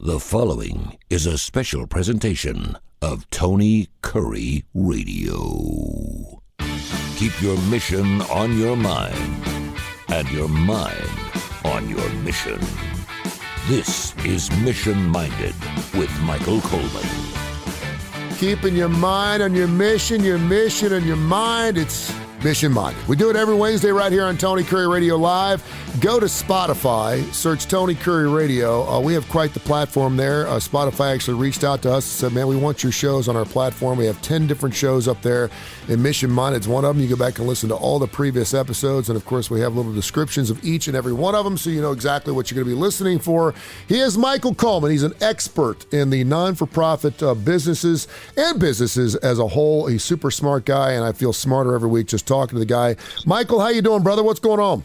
The following is a special presentation of Tony Kurre Radio. Keep your mission on your mind and your mind on your mission. This is Mission Minded with Michael Coleman. Keeping your mind on your mission on your mind. It's Mission Minded. We do it every Wednesday right here on Tony Kurre Radio Live. Go to Spotify, search Tony Kurre Radio. We have quite the platform there. Spotify actually reached out to us and said, man, we want your shows on our platform. We have 10 different shows up there, and Mission Minded's one of them. You go back and listen to all the previous episodes, and of course, we have little descriptions of each and every one of them so you know exactly what you're going to be listening for. He is Michael Coleman. He's an expert in the non-for-profit businesses and businesses as a whole. He's a super smart guy, and I feel smarter every week just talking to the guy. Michael, how you doing, brother? What's going on?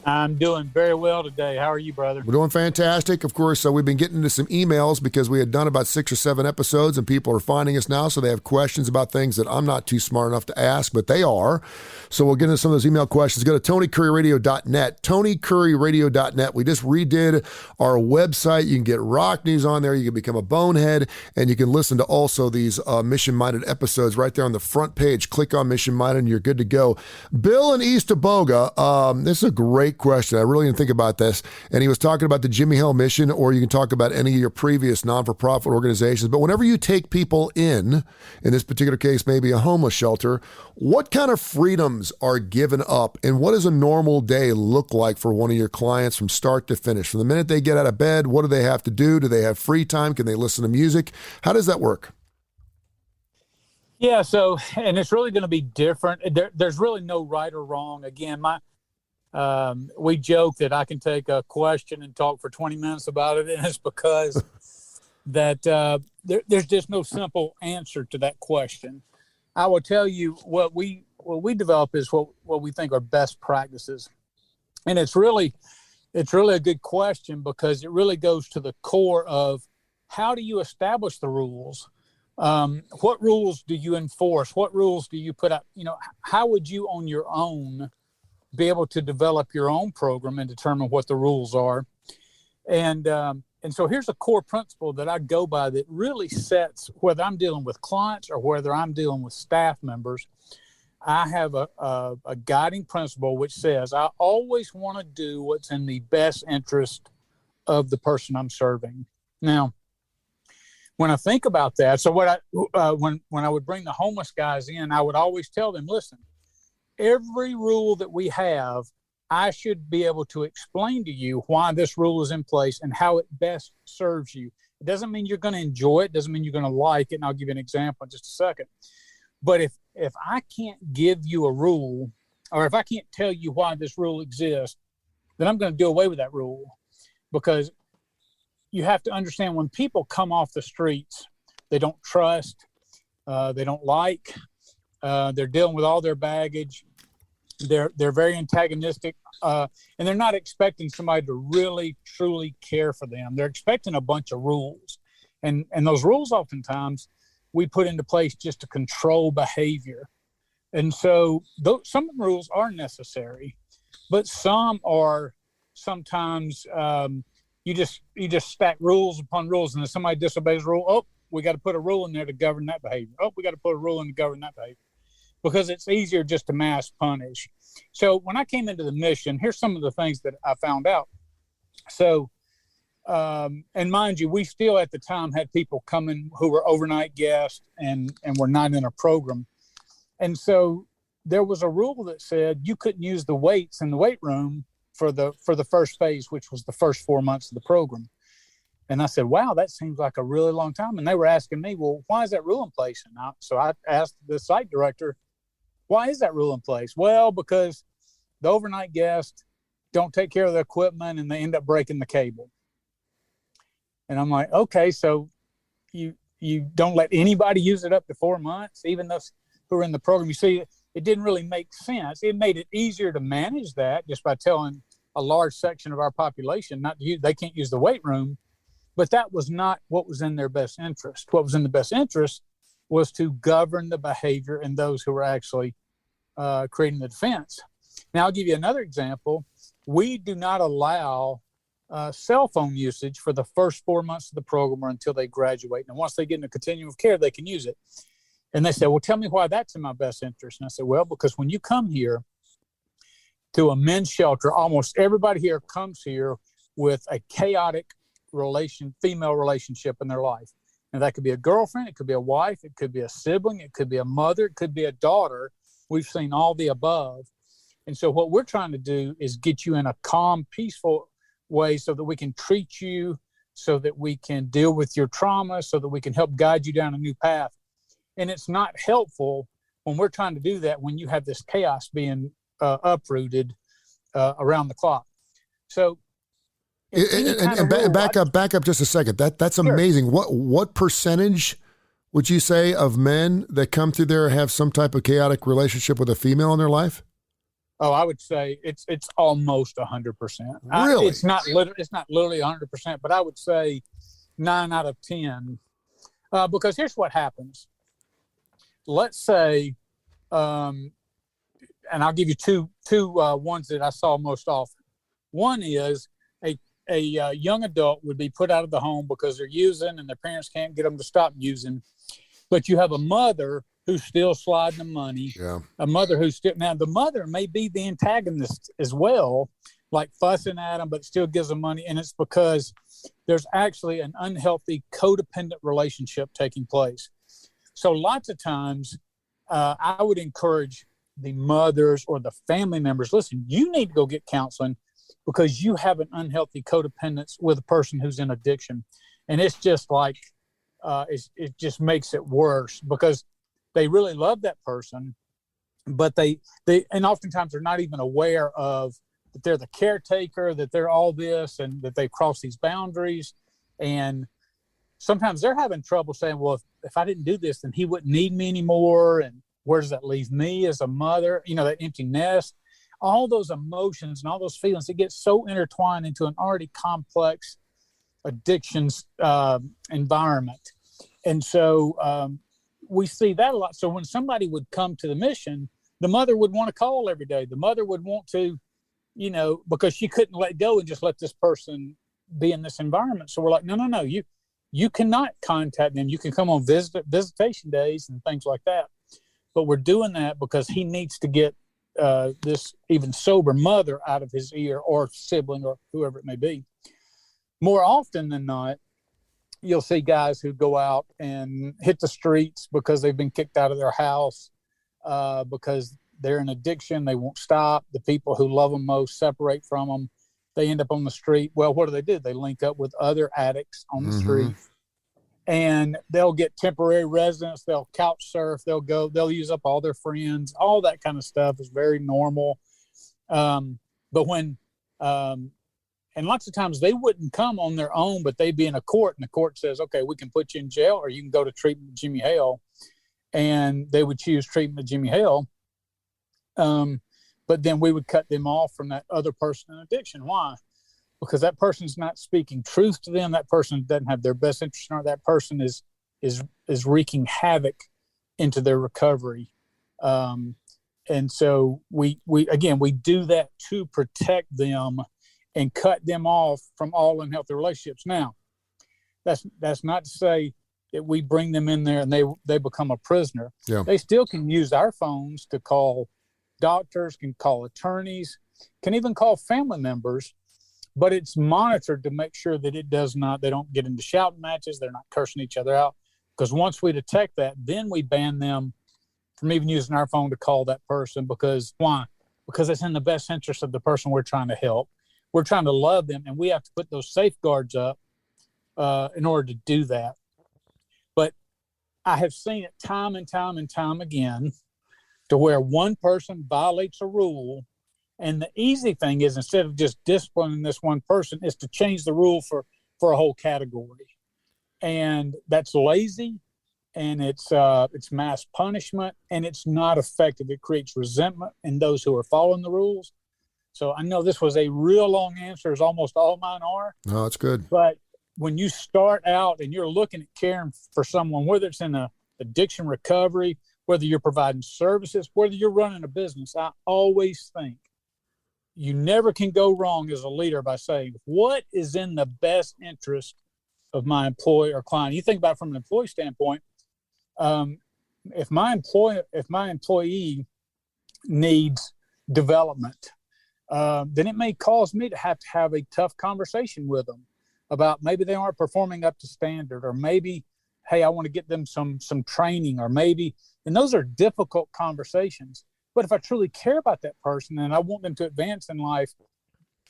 I'm doing very well today. How are you, brother? We're doing fantastic. Of course, we've been getting into some emails because we had done about 6 or 7 episodes, and people are finding us now, so they have questions about things that I'm not too smart enough to ask, but they are. So we'll get into some of those email questions. Go to TonyKurreRadio.net, TonyKurreRadio.net. We just redid our website. You can get rock news on there. You can become a bonehead, and you can listen to also these mission-minded episodes right there on the front page. Click on Mission Minded, and you're good to go. Bill in East Aboga, this is a great question. I really didn't think about this. And he was talking about the Jimmie Hale Mission, or you can talk about any of your previous non-for-profit organizations. But whenever you take people in this particular case, maybe a homeless shelter, what kind of freedoms are given up? And what does a normal day look like for one of your clients from start to finish? From the minute they get out of bed, what do they have to do? Do they have free time? Can they listen to music? How does that work? Yeah, so, and it's really going to be different. There's really no right or wrong. Again, we joke that I can take a question and talk for 20 minutes about it, and it's because that there's just no simple answer to that question. I will tell you what we develop is what we think are best practices, and it's really a good question because it really goes to the core of how do you establish the rules. What rules do you enforce? What rules do you put out? How would you on your own be able to develop your own program and determine what the rules are? And so here's a core principle that I go by that really sets, whether I'm dealing with clients or whether I'm dealing with staff members, I have a guiding principle which says I always want to do what's in the best interest of the person I'm serving. Now, when I think about that, so when I would bring the homeless guys in, I would always tell them, listen, every rule that we have, I should be able to explain to you why this rule is in place and how it best serves you. It doesn't mean you're going to enjoy it. Doesn't mean you're going to like it. And I'll give you an example in just a second. But if I can't give you a rule, or if I can't tell you why this rule exists, then I'm going to do away with that rule. Because you have to understand, when people come off the streets, they don't trust, they don't like, they're dealing with all their baggage. They're very antagonistic, and they're not expecting somebody to really, truly care for them. They're expecting a bunch of rules. And those rules oftentimes we put into place just to control behavior. And so some of the rules are necessary, but some are sometimes you just stack rules upon rules, and if somebody disobeys a rule, oh, we got to put a rule in there to govern that behavior. Oh, we got to put a rule in to govern that behavior. Because it's easier just to mass punish. So when I came into the mission, here's some of the things that I found out. So, and mind you, we still at the time had people coming who were overnight guests and were not in a program. And so there was a rule that said you couldn't use the weights in the weight room for the first phase, which was the first 4 months of the program. And I said, wow, that seems like a really long time. And they were asking me, well, why is that rule in place? And so I asked the site director, why is that rule in place? Well, because the overnight guests don't take care of the equipment and they end up breaking the cable. And I'm like, okay, so you don't let anybody use it up to 4 months, even those who are in the program. You see, it didn't really make sense. It made it easier to manage that just by telling a large section of our population not to use, they can't use the weight room. But that was not what was in their best interest. What was in the best interest was to govern the behavior and those who were actually creating the defense. Now, I'll give you another example. We do not allow cell phone usage for the first 4 months of the program or until they graduate. And once they get in a continuum of care, they can use it. And they said, well, tell me why that's in my best interest. And I said, well, because when you come here to a men's shelter, almost everybody here comes here with a chaotic female relationship in their life. And that could be a girlfriend, it could be a wife, it could be a sibling, it could be a mother, it could be a daughter. We've seen all the above. And so what we're trying to do is get you in a calm, peaceful way so that we can treat you, so that we can deal with your trauma, so that we can help guide you down a new path. And it's not helpful when we're trying to do that when you have this chaos being uprooted around the clock. So, back up just a second. That's amazing. Sure. What percentage would you say of men that come through there have some type of chaotic relationship with a female in their life? Oh, I would say it's almost 100%. Really? It's not literally 100%, but I would say 9 out of 10. Because here's what happens. Let's say, and I'll give you two ones that I saw most often. One is a young adult would be put out of the home because they're using and their parents can't get them to stop using. But you have a mother who's still sliding the money. Yeah. A mother who's still, now the mother may be the antagonist as well, like fussing at them, but still gives them money. And it's because there's actually an unhealthy codependent relationship taking place. So lots of times I would encourage the mothers or the family members, listen, you need to go get counseling because you have an unhealthy codependence with a person who's in addiction. And it's just like, it just makes it worse because they really love that person, but they and oftentimes they're not even aware of that they're the caretaker, that they're all this, and that they've crossed these boundaries. And sometimes they're having trouble saying, well, if I didn't do this, then he wouldn't need me anymore. And where does that leave me as a mother? You know, that empty nest, all those emotions and all those feelings, it gets so intertwined into an already complex addictions environment. And so we see that a lot. So when somebody would come to the mission, the mother would want to call every day. The mother would want to, you know, because she couldn't let go and just let this person be in this environment. So we're like, no, you cannot contact them. You can come on visitation days and things like that. But we're doing that because he needs to get this even sober mother out of his ear, or sibling, or whoever it may be. More often than not, you'll see guys who go out and hit the streets because they've been kicked out of their house, because they're in addiction. They won't stop. The people who love them most separate from them. They end up on the street. Well, what do? They link up with other addicts on the street, and they'll get temporary residence. They'll couch surf. They'll use up all their friends. All that kind of stuff is very normal. But when, and lots of times they wouldn't come on their own, but they'd be in a court, and the court says, okay, we can put you in jail, or you can go to treatment with Jimmie Hale. And they would choose treatment with Jimmie Hale. But then we would cut them off from that other person in addiction. Why? Because that person's not speaking truth to them. That person doesn't have their best interest in heart. That person is wreaking havoc into their recovery. And so we do that to protect them and cut them off from all unhealthy relationships. Now, that's not to say that we bring them in there and they become a prisoner. Yeah. They still can use our phones to call doctors, can call attorneys, can even call family members, but it's monitored to make sure that they don't get into shouting matches, they're not cursing each other out. Because once we detect that, then we ban them from even using our phone to call that person. Because why? Because it's in the best interest of the person we're trying to help. We're trying to love them, and we have to put those safeguards up in order to do that. But I have seen it time and time and time again to where one person violates a rule, and the easy thing is, instead of just disciplining this one person, is to change the rule for a whole category. And that's lazy, and it's mass punishment, and it's not effective. It creates resentment in those who are following the rules. So I know this was a real long answer, as almost all mine are. No, it's good. But when you start out and you're looking at caring for someone, whether it's in a addiction recovery, whether you're providing services, whether you're running a business, I always think you never can go wrong as a leader by saying, what is in the best interest of my employee or client? You think about it from an employee standpoint. If my employee needs development, then it may cause me to have a tough conversation with them about maybe they aren't performing up to standard, or maybe, hey, I want to get them some training, or maybe, and those are difficult conversations. But if I truly care about that person and I want them to advance in life,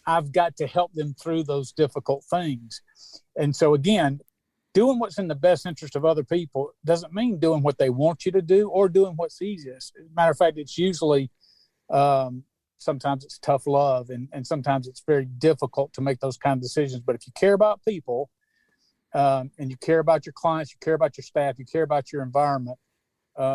I've got to help them through those difficult things. And so again, doing what's in the best interest of other people doesn't mean doing what they want you to do or doing what's easiest. As a matter of fact, it's usually, sometimes it's tough love, and sometimes it's very difficult to make those kind of decisions. But if you care about people, and you care about your clients, you care about your staff, you care about your environment,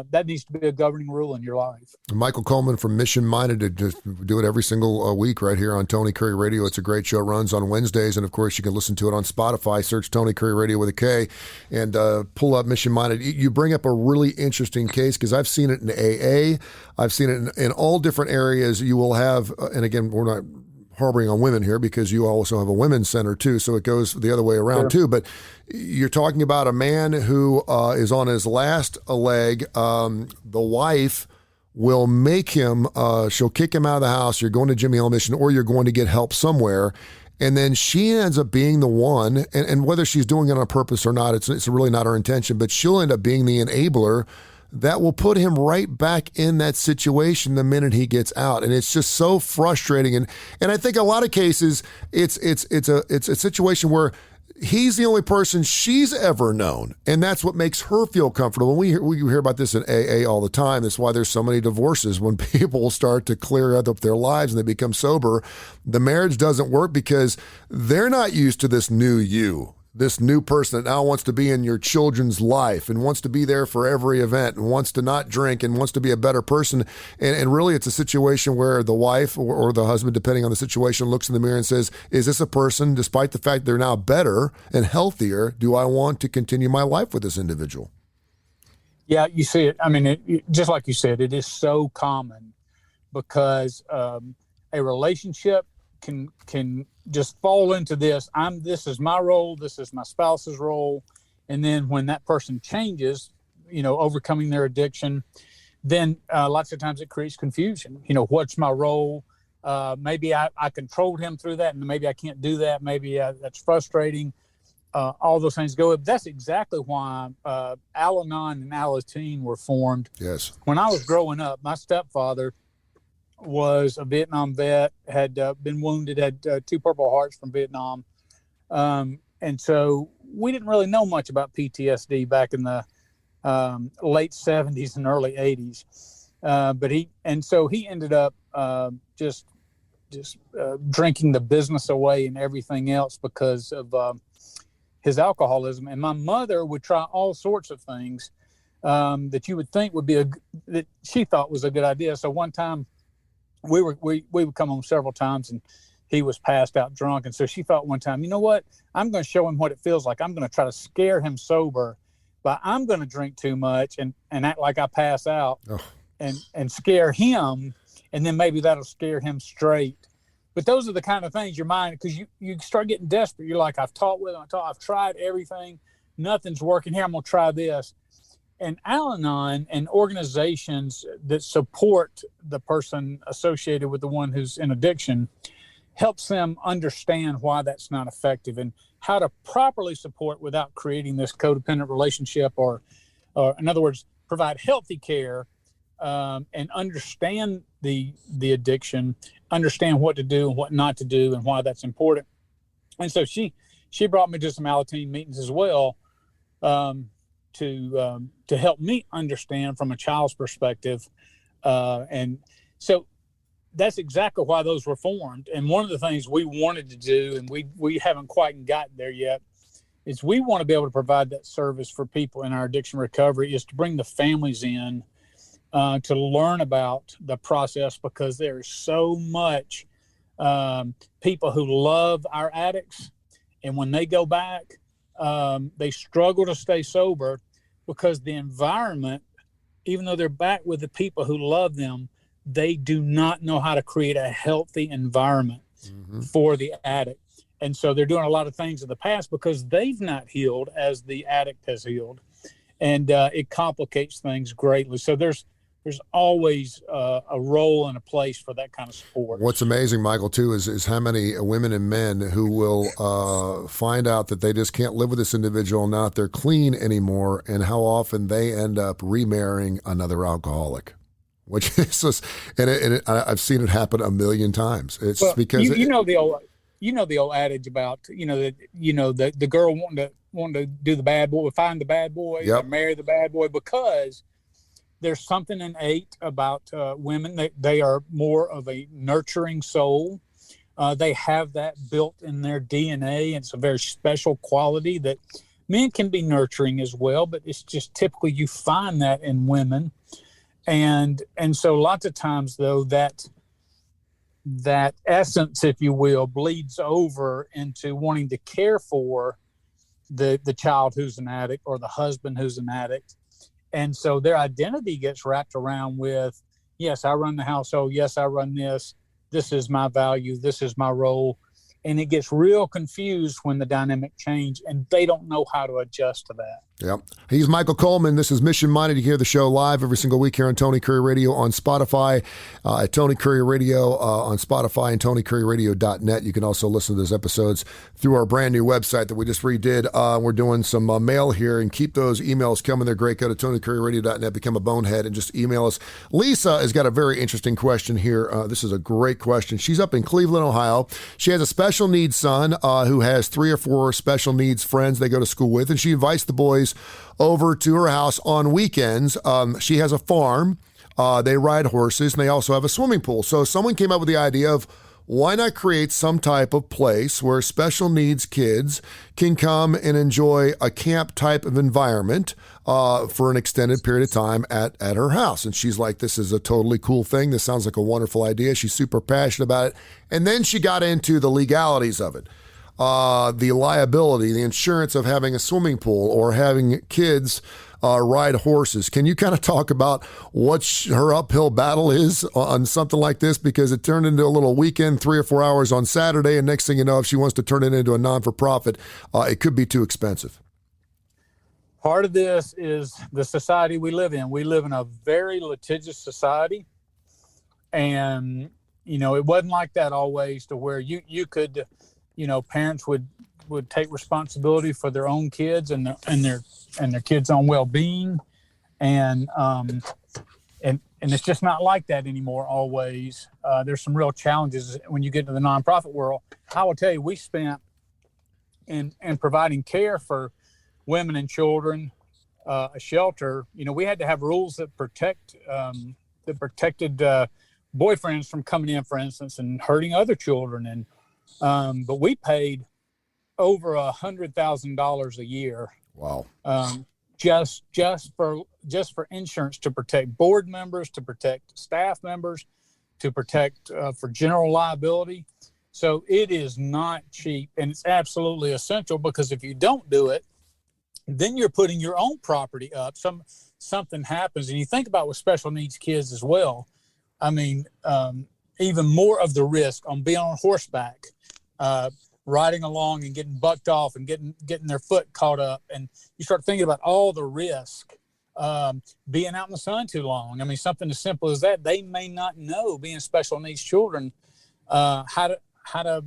that needs to be a governing rule in your life. Michael Coleman from Mission Minded to just do it every single week right here on Tony Curry Radio. It's a great show. It runs on Wednesdays, and of course you can listen to it on Spotify. Search Tony Curry Radio with a K and pull up Mission Minded. You bring up a really interesting case, because I've seen it in AA. I've seen it in all different areas. You will have, and again, we're not harboring on women here because you also have a women's center too, so it goes the other way around too. But you're talking about a man who is on his last leg. The wife will make him, she'll kick him out of the house. You're going to Jimmie Hale Mission, or you're going to get help somewhere. And then she ends up being the one, and whether she's doing it on purpose or not, it's really not her intention, but she'll end up being the enabler that will put him right back in that situation the minute he gets out. And it's just so frustrating. And I think a lot of cases, it's a situation where he's the only person she's ever known. And that's what makes her feel comfortable. We hear about this in AA all the time. That's why there's so many divorces. When people start to clear up their lives and they become sober, the marriage doesn't work because they're not used to this new you. This new person that now wants to be in your children's life and wants to be there for every event and wants to not drink and wants to be a better person. And really, it's a situation where the wife or the husband, depending on the situation, looks in the mirror and says, is this a person, despite the fact they're now better and healthier, do I want to continue my life with this individual? Yeah, you see it. I mean, just like you said, it is so common because a relationship can just fall into this. This is my role. This is my spouse's role. And then when that person changes, overcoming their addiction, then lots of times it creates confusion. What's my role? Maybe I controlled him through that, and maybe I can't do that. Maybe that's frustrating. All those things go. That's exactly why Al-Anon and Alateen were formed. Yes. When I was growing up, my stepfather was a Vietnam vet, had been wounded, had 2 Purple Hearts from Vietnam. And so we didn't really know much about PTSD back in the late 70s and early 80s. So he ended up just drinking the business away and everything else because of his alcoholism. And my mother would try all sorts of things that you would think would be that she thought was a good idea. So one time, we would come home several times and he was passed out drunk. And so she thought one time, you know what, I'm going to show him what it feels like. I'm going to try to scare him sober, but I'm going to drink too much and act like I pass out and scare him. And then maybe that'll scare him straight. But those are the kind of things your mind, because you start getting desperate. You're like, I've taught with him. I've tried everything. Nothing's working here. I'm going to try this. And Al-Anon and organizations that support the person associated with the one who's in addiction helps them understand why that's not effective and how to properly support without creating this codependent relationship, or in other words, provide healthy care and understand the addiction, understand what to do and what not to do and why that's important. And so she brought me to some Alateen meetings as well. To help me understand from a child's perspective. And so that's exactly why those were formed. And one of the things we wanted to do, and we haven't quite gotten there yet, is we want to be able to provide that service for people in our addiction recovery, is to bring the families in to learn about the process, because there is so much people who love our addicts. And when they go back, they struggle to stay sober because the environment, even though they're back with the people who love them, they do not know how to create a healthy environment for the addict. And so they're doing a lot of things in the past because they've not healed as the addict has healed. And it complicates things greatly. So there's always a role and a place for that kind of support. What's amazing, Michael, too, is how many women and men who will find out that they just can't live with this individual, not they're clean anymore, and how often they end up remarrying another alcoholic. Which is just, I've seen it happen a million times. It's because you know the old adage about the girl wanting to do the bad boy, find the bad boy, and marry the bad boy, because there's something innate about women. They are more of a nurturing soul. They have that built in their DNA. It's a very special quality that men can be nurturing as well, but it's just typically you find that in women. And so lots of times, though, that essence, if you will, bleeds over into wanting to care for the child who's an addict or the husband who's an addict. And so their identity gets wrapped around with, yes, I run the household. Yes, I run this. This is my value. This is my role. And it gets real confused when the dynamic change, and they don't know how to adjust to that. Yep. He's Michael Coleman. This is Mission Minded. You hear the show live every single week here on Tony Curry Radio on Spotify, at Tony Curry Radio on Spotify and TonyCurryRadio.net. You can also listen to those episodes through our brand new website that we just redid. We're doing some mail here, and keep those emails coming. They're great. Go to TonyCurryRadio.net, become a bonehead, and just email us. Lisa has got a very interesting question here. This is a great question. She's up in Cleveland, Ohio. She has a special needs son who has 3 or 4 special needs friends they go to school with, and she invites the boys over to her house on weekends. She has a farm. They ride horses, and they also have a swimming pool. So someone came up with the idea of, why not create some type of place where special needs kids can come and enjoy a camp type of environment for an extended period of time at her house. And she's like, this is a totally cool thing. This sounds like a wonderful idea. She's super passionate about it. And then she got into the legalities of it. The liability, the insurance of having a swimming pool or having kids ride horses. Can you kind of talk about what her uphill battle is on something like this? Because it turned into a little weekend, 3 or 4 hours on Saturday, and next thing you know, if she wants to turn it into a non-for-profit, it could be too expensive. Part of this is the society we live in. We live in a very litigious society, and it wasn't like that always, to where you could, parents would take responsibility for their own kids and their kids' own well-being, and it's just not like that anymore. Always, there's some real challenges when you get into the nonprofit world. I will tell you, we spent in providing care for women and children, a shelter. We had to have rules that protected boyfriends from coming in, for instance, and hurting other children, and but we paid over $100,000 a year. Wow. Just for insurance, to protect board members, to protect staff members, to protect for general liability. So it is not cheap, and it's absolutely essential, because if you don't do it, then you're putting your own property up. Something happens, and you think about with special needs kids as well. I mean, even more of the risk on being on horseback, riding along and getting bucked off and getting their foot caught up. And you start thinking about all the risk, being out in the sun too long. I mean, something as simple as that, they may not know, being special needs children, how to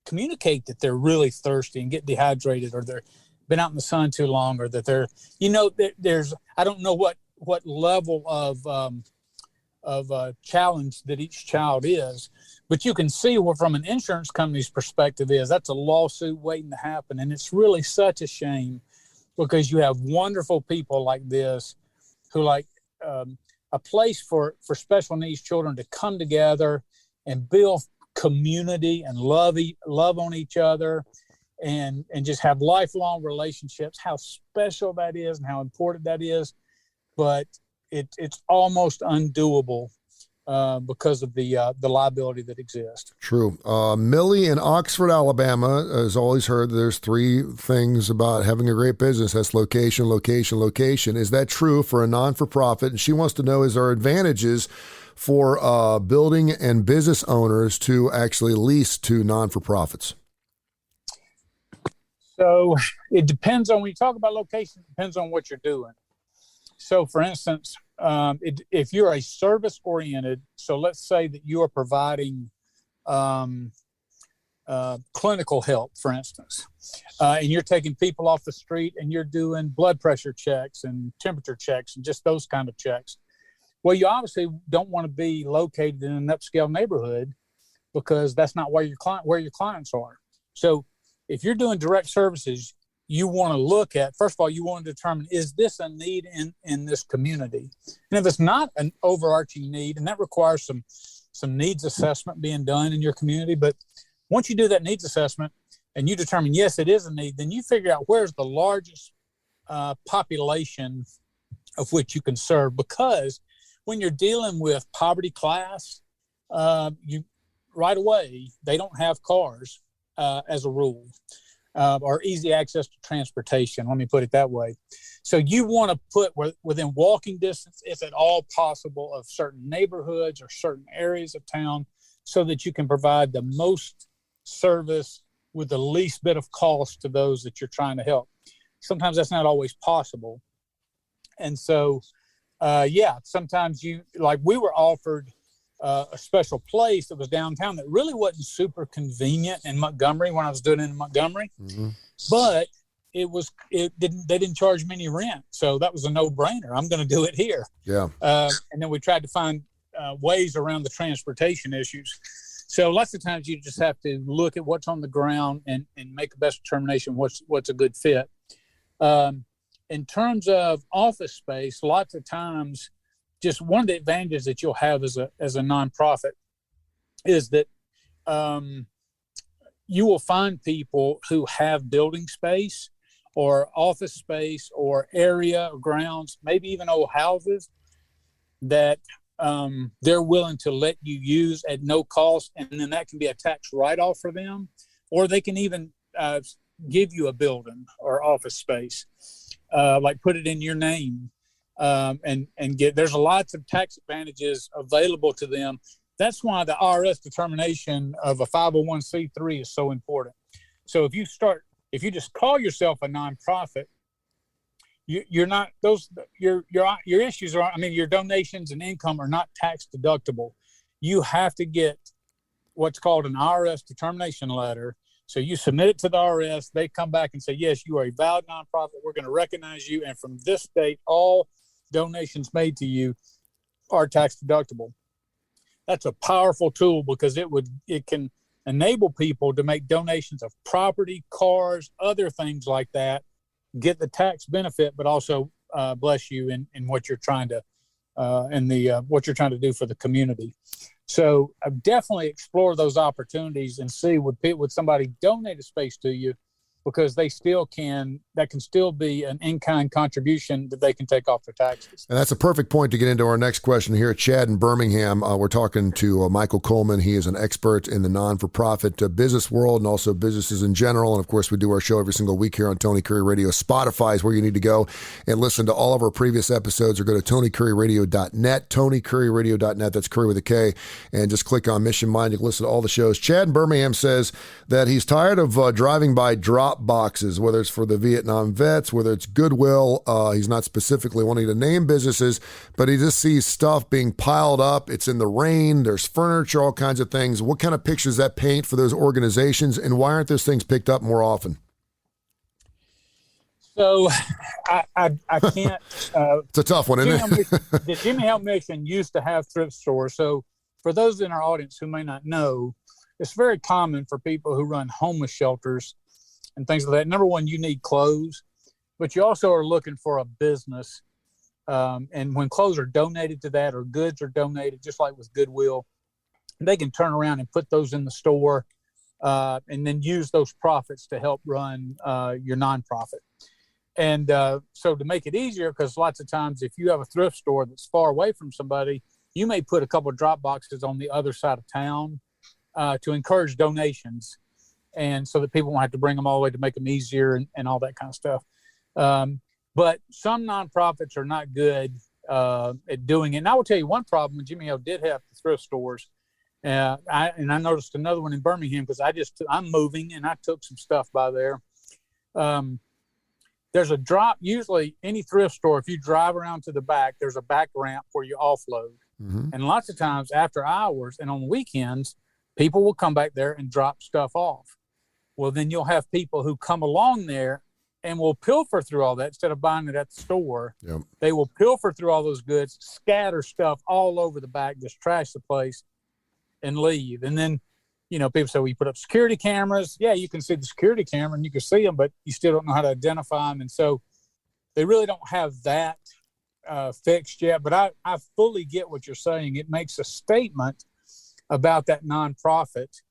communicate that they're really thirsty and get dehydrated, or they're been out in the sun too long, or that they're, there's, I don't know what level of challenge that each child is, but you can see what, from an insurance company's perspective, that's a lawsuit waiting to happen. And it's really such a shame, because you have wonderful people like this who like a place for special needs children to come together and build community and love on each other, and just have lifelong relationships. How special that is and how important that is. But it's almost undoable because of the liability that exists. True. Millie in Oxford, Alabama, has always heard there's 3 things about having a great business. That's location, location, location. Is that true for a non-for-profit? And she wants to know, is there advantages for building and business owners to actually lease to non-for-profits? So it depends on, when you talk about location, it depends on what you're doing. So for instance, if you're a service oriented, so let's say that you are providing clinical help, for instance, and you're taking people off the street and you're doing blood pressure checks and temperature checks and just those kind of checks. Well, you obviously don't want to be located in an upscale neighborhood because that's not where your clients are. So if you're doing direct services, you want to look at, first of all, you want to determine, is this a need in this community? And if it's not an overarching need, and that requires some needs assessment being done in your community, but once you do that needs assessment and you determine, yes, it is a need, then you figure out where's the largest population of which you can serve. Because when you're dealing with poverty class, you right away, they don't have cars as a rule, or easy access to transportation. Let me put it that way. So you want to put within walking distance, if at all possible, of certain neighborhoods or certain areas of town, so that you can provide the most service with the least bit of cost to those that you're trying to help. Sometimes that's not always possible. And so, sometimes we were offered a special place that was downtown that really wasn't super convenient in Montgomery when I was doing it in Montgomery, but they didn't charge me any rent. So that was a no-brainer. I'm going to do it here. Yeah. And then we tried to find ways around the transportation issues. So lots of times you just have to look at what's on the ground and make the best determination what's a good fit. In terms of office space, lots of times, just one of the advantages that you'll have as a nonprofit is that you will find people who have building space or office space or area or grounds, maybe even old houses, that they're willing to let you use at no cost, and then that can be a tax write-off for them, or they can even give you a building or office space, like put it in your name. And there's lots of tax advantages available to them. That's why the IRS determination of a 501c3 is so important. So if you just call yourself a nonprofit, you're not your issues are, your donations and income are not tax deductible. You have to get what's called an IRS determination letter. So you submit it to the IRS, they come back and say, yes, you are a valid nonprofit. We're going to recognize you. And from this date, all donations made to you are tax deductible. That's a powerful tool because it can enable people to make donations of property, cars, other things like that, get the tax benefit, but also bless you in what you're trying to what you're trying to do for the community. So definitely explore those opportunities and see would somebody donate a space to you, because that can still be an in-kind contribution that they can take off their taxes. And that's a perfect point to get into our next question here. Chad in Birmingham, we're talking to Michael Coleman. He is an expert in the non-for-profit business world and also businesses in general. And of course, we do our show every single week here on Tony Curry Radio. Spotify is where you need to go and listen to all of our previous episodes, or go to TonyCurryRadio.net, TonyCurryRadio.net. That's Curry with a K. And just click on Mission Mind. You can listen to all the shows. Chad in Birmingham says that he's tired of driving by dropboxes, whether it's for the Vietnam vets, whether it's Goodwill. He's not specifically wanting to name businesses, but he just sees stuff being piled up. It's in the rain. There's furniture, all kinds of things. What kind of pictures does that paint for those organizations, and why aren't those things picked up more often? So I can't. It's a tough one, isn't it? The Jimmie Hale Mission used to have thrift stores. So for those in our audience who may not know, it's very common for people who run homeless shelters and things like that. Number one, you need clothes, but you also are looking for a business. And when clothes are donated to that, or goods are donated, just like with Goodwill, they can turn around and put those in the store and then use those profits to help run your nonprofit. And so to make it easier, because lots of times if you have a thrift store that's far away from somebody, you may put a couple of drop boxes on the other side of town to encourage donations, and so that people won't have to bring them all the way, to make them easier and all that kind of stuff. But some nonprofits are not good at doing it. And I will tell you one problem when Jimmie Hale did have the thrift stores. I noticed another one in Birmingham because I'm moving and I took some stuff by there. There's a drop, usually any thrift store, if you drive around to the back, there's a back ramp where you offload. Mm-hmm. And lots of times after hours and on weekends, people will come back there and drop stuff off. Well, then you'll have people who come along there and will pilfer through all that instead of buying it at the store. Yep. They will pilfer through all those goods, scatter stuff all over the back, just trash the place and leave. And then, people say, well, you put up security cameras. Yeah, you can see the security camera and you can see them, but you still don't know how to identify them. And so they really don't have that fixed yet. But I fully get what you're saying. It makes a statement about that nonprofit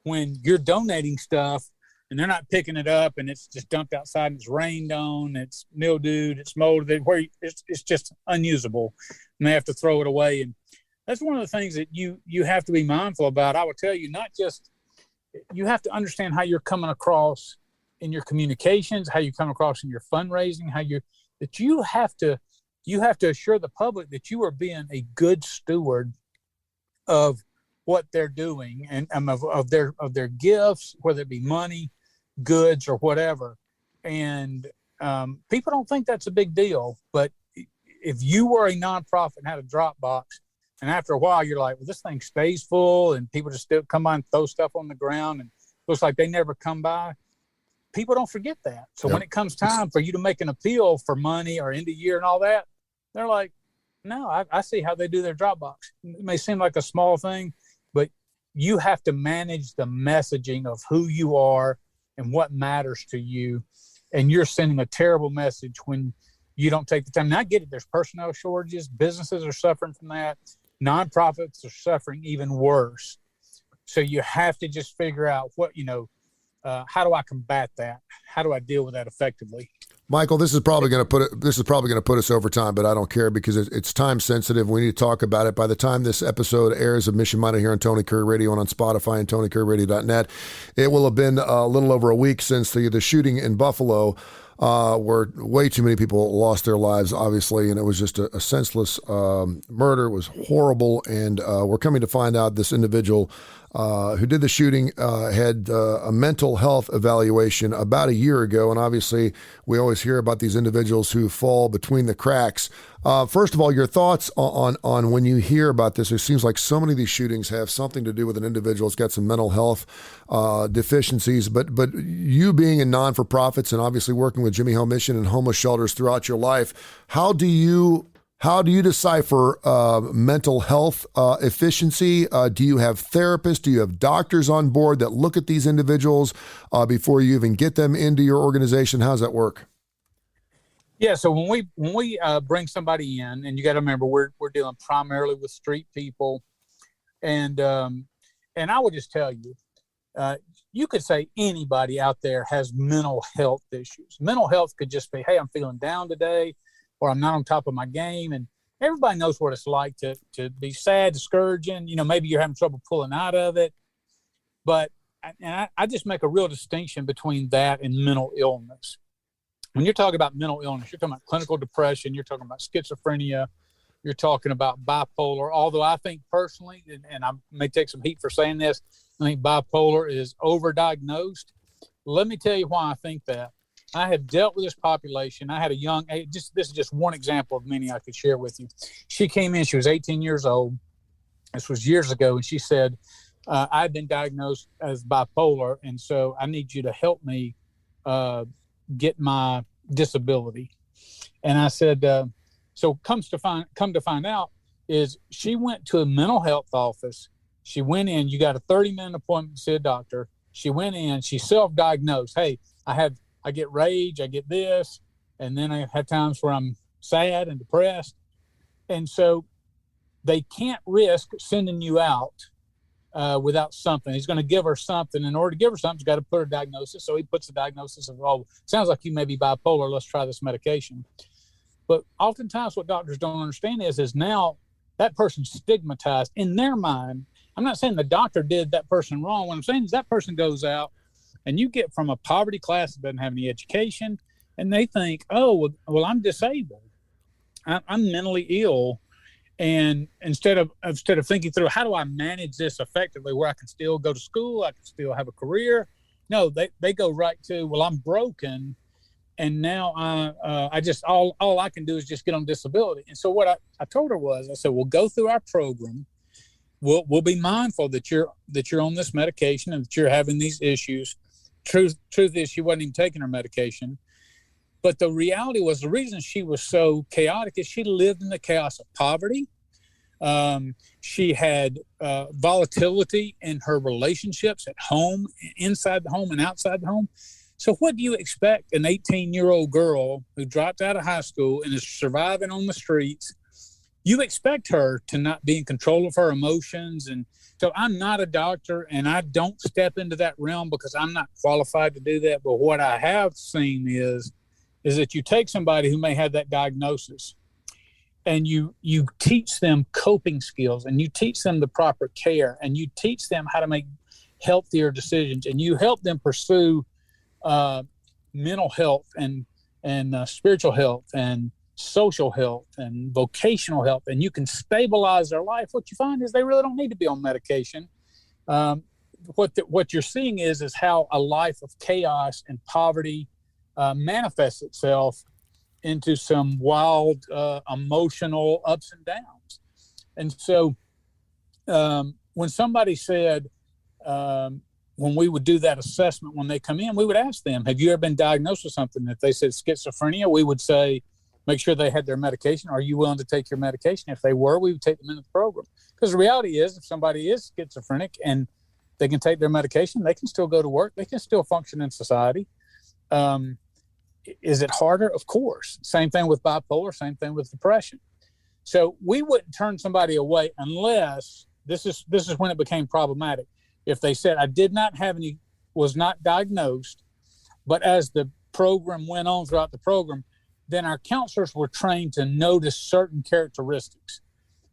when you're donating stuff and they're not picking it up and it's just dumped outside and it's rained on, it's mildewed, it's molded, where it's just unusable and they have to throw it away. And that's one of the things that you have to be mindful about. I would tell you, not just, you have to understand how you're coming across in your communications, how you come across in your fundraising, that you have to assure the public that you are being a good steward of what they're doing and of their gifts, whether it be money, goods, or whatever. And people don't think that's a big deal, but if you were a nonprofit and had a drop box, and after a while you're like, well, this thing stays full and people just still come by and throw stuff on the ground and looks like they never come by, people don't forget that. So when it comes time for you to make an appeal for money or end of year and all that, they're like, no, I see how they do their drop box. It may seem like a small thing, but you have to manage the messaging of who you are and what matters to you. And you're sending a terrible message when you don't take the time. Now, I get it. There's personnel shortages. Businesses are suffering from that. Nonprofits are suffering even worse. So you have to just figure out how do I combat that? How do I deal with that effectively? Michael, this is probably going to put us over time, but I don't care because it's time sensitive. We need to talk about it. By the time this episode airs of Mission Minded here on Tony Kurre Radio and on Spotify and TonyKurreRadio.net, it will have been a little over a week since the shooting in Buffalo, where way too many people lost their lives, obviously, and it was just a senseless murder. It was horrible, and we're coming to find out this individual who did the shooting had a mental health evaluation about a year ago, and obviously we always hear about these individuals who fall between the cracks. First of all, your thoughts on when you hear about this. It seems like so many of these shootings have something to do with an individual who's got some mental health deficiencies, but you being in non-for-profits and obviously working with Jimmie Hale Mission and homeless shelters throughout your life, how do you decipher mental health efficiency? Do you have therapists? Do you have doctors on board that look at these individuals before you even get them into your organization? How's that work? Yeah, so when we bring somebody in, and you got to remember we're dealing primarily with street people, and I would just tell you, you could say anybody out there has mental health issues. Mental health could just be, hey, I'm feeling down today, or I'm not on top of my game. And everybody knows what it's like to be sad, discouraging. Maybe you're having trouble pulling out of it. But I just make a real distinction between that and mental illness. When you're talking about mental illness, you're talking about clinical depression, you're talking about schizophrenia, you're talking about bipolar, although I think personally, and I may take some heat for saying this, I think bipolar is overdiagnosed. Let me tell you why I think that. I have dealt with this population. I had a young, this is just one example of many I could share with you. She came in, she was 18 years old. This was years ago. And she said, I've been diagnosed as bipolar. And so I need you to help me get my disability. And I said, so come to find out is she went to a mental health office. She went in, you got a 30-minute appointment to see a doctor. She went in, she self-diagnosed. Hey, I get rage, I get this, and then I have times where I'm sad and depressed. And so they can't risk sending you out without something. He's going to give her something. In order to give her something, he's got to put her diagnosis. So he puts the diagnosis of, sounds like you may be bipolar. Let's try this medication. But oftentimes what doctors don't understand is now that person's stigmatized in their mind. I'm not saying the doctor did that person wrong. What I'm saying is that person goes out, and you get from a poverty class that doesn't have any education, and they think, well, I'm disabled. I'm mentally ill. And instead of thinking through, how do I manage this effectively where I can still go to school, I can still have a career? No, they go right to, well, I'm broken. And now I just, all I can do is just get on disability. And so what I told her was, I said, we'll go through our program. We'll be mindful that you're on this medication and that you're having these issues. Truth is, she wasn't even taking her medication. But the reality was, the reason she was so chaotic is she lived in the chaos of poverty. She had volatility in her relationships at home, inside the home and outside the home. So what do you expect an 18-year-old girl who dropped out of high school and is surviving on the streets? You expect her to not be in control of her emotions. And so I'm not a doctor, and I don't step into that realm because I'm not qualified to do that. But what I have seen is that you take somebody who may have that diagnosis and you teach them coping skills, and you teach them the proper care, and you teach them how to make healthier decisions, and you help them pursue mental health and spiritual health and social health and vocational health, and you can stabilize their life. What you find is they really don't need to be on medication. What you're seeing is how a life of chaos and poverty manifests itself into some wild emotional ups and downs. And so when somebody said, when we would do that assessment when they come in, we would ask them, have you ever been diagnosed with something? If they said schizophrenia, we would say, make sure they had their medication. Are you willing to take your medication? If they were, we would take them into the program. Because the reality is, if somebody is schizophrenic and they can take their medication, they can still go to work. They can still function in society. Is it harder? Of course. Same thing with bipolar, same thing with depression. So we wouldn't turn somebody away unless, this is when it became problematic. If they said, I did not have any, was not diagnosed, but as the program went on throughout the program, then our counselors were trained to notice certain characteristics.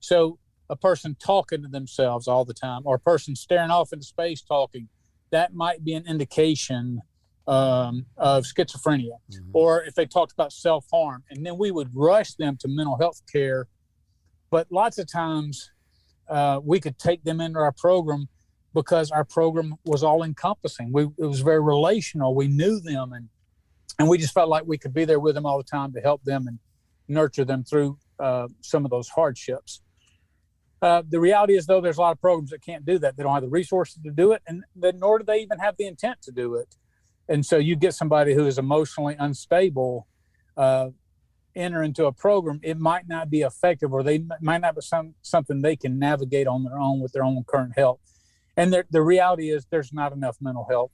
So a person talking to themselves all the time, or a person staring off into space talking, that might be an indication of schizophrenia. Mm-hmm. Or if they talked about self-harm, and then we would rush them to mental health care. But lots of times we could take them into our program because our program was all encompassing. It was very relational. We knew them, and we just felt like we could be there with them all the time to help them and nurture them through some of those hardships. The reality is, though, there's a lot of programs that can't do that. They don't have the resources to do it, and nor do they even have the intent to do it. And so you get somebody who is emotionally unstable enter into a program, it might not be effective, or they might not be something they can navigate on their own with their own current health. And the reality is there's not enough mental health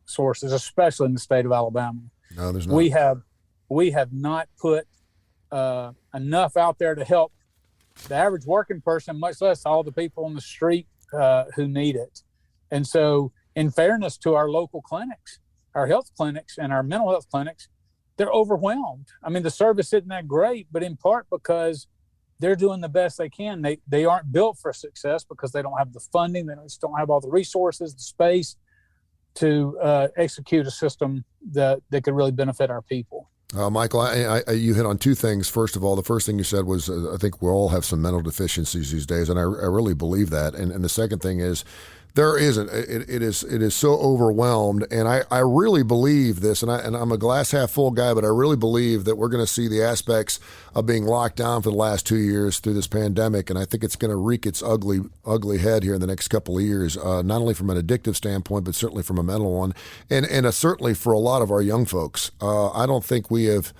sources, especially in the state of Alabama. No, there's not. We have not put enough out there to help the average working person, much less all the people on the street who need it. And so, in fairness to our local clinics, our health clinics and our mental health clinics, they're overwhelmed. I mean, the service isn't that great, but in part because they're doing the best they can. They aren't built for success because they don't have the funding. They just don't have all the resources, the space to execute a system that could really benefit our people. Michael, you hit on two things. First of all, the first thing you said was, I think we all have some mental deficiencies these days, and I really believe that. And the second thing is, there isn't. It is so overwhelmed, and I really believe this, and I'm a glass half full guy, but I really believe that we're going to see the aspects of being locked down for the last 2 years through this pandemic, and I think it's going to wreak its ugly head here in the next couple of years, not only from an addictive standpoint, but certainly from a mental one, and certainly for a lot of our young folks. I don't think we have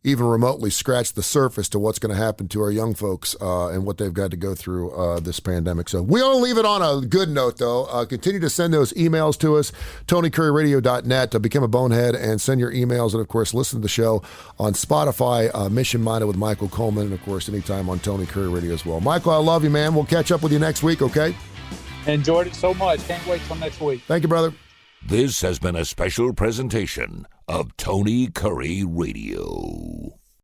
even remotely scratch the surface to what's going to happen to our young folks and what they've got to go through this pandemic. So we want to leave it on a good note, though. Continue to send those emails to us, TonyCurryRadio.net, to become a bonehead and send your emails. And, of course, listen to the show on Spotify, Mission Minded with Michael Coleman, and, of course, anytime on Tony Curry Radio as well. Michael, I love you, man. We'll catch up with you next week, okay? Enjoyed it so much. Can't wait till next week. Thank you, brother. This has been a special presentation of Tony Curry Radio.